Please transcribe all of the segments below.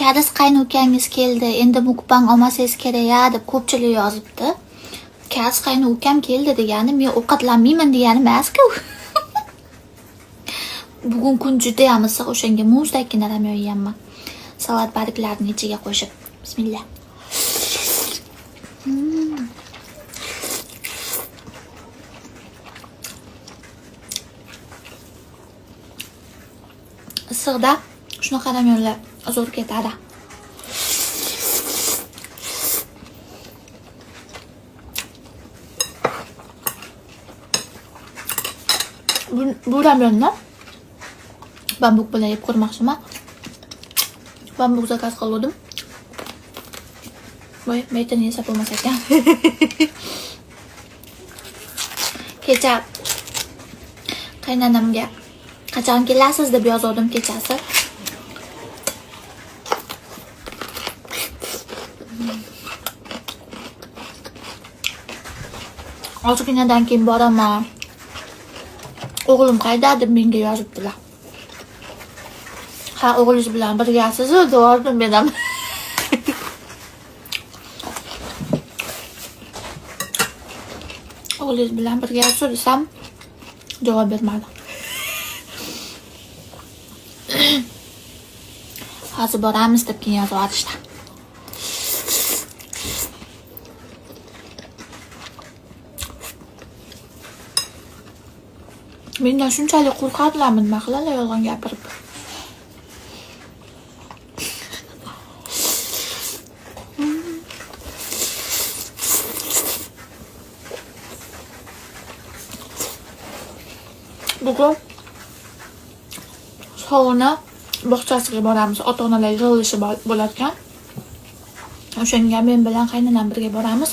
karis qaynukangiz keldi, endi mukbang olmasangiz kerak ya deb ko'pchilik yozibdi. Karis qaynukam keldi degani men ovqatlanmayman degani emas-ku. Bugun kun juda ham issiq, o'shanga muzdakkina ramyon yeyapman. Salat barglarini ichiga qo'shib. Bismillah. Issiqda shunaqa ramyonlar zo'r ketadi. Bu ramyonni bambuk bilan yeb ko'rmoqchiman. Bambuk zakaz qildim. Voy, maytani yesa bo'lmas ekan. Kecha qaynonamga qachon kelasiz deb yozdim kechasi. Ozginadan keyin boraman. O'g'lim qayda deb menga yozibdilar. Ha, o'g'lingiz bilan birgasiz dedim men. O'g'lingiz bilan birgasiz desam javob bermadi. Hozir boramiz deb keyin yozib yuborishdi. Mendan shunchalik qo'rqadilarmi, nima qiladilar yolg'on gapirib. Bugun sovuna bog'chasiga boramiz. Ota-onalar yig'ilishi bo'lar ekan. O'shanga men bilan qaynonam birga boramiz.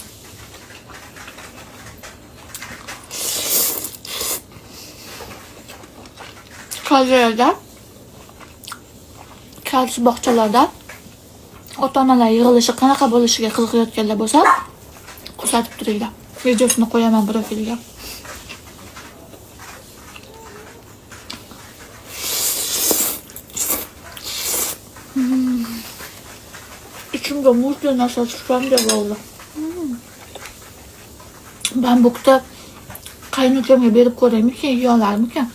Qaysi bog'chalarda ota-onalar yig'ilishi qanaqa bo'lishiga qiziqayotganlar bo'lsa, kuzatib turinglar. Videosini qo'yaman profilga. İçimde muzlu nasıl çıkınca oldu. Bambukda qaynukamga berib ko'raymikin, yiyorlarmikin?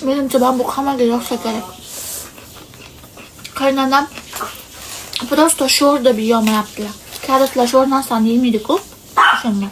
Menimcha bambuk hammaga yoqsa kerak. Qaynonam prosto sho'r deb yemayaptilar. Karislar sho'r narsani yemaydi-ku. Shunday.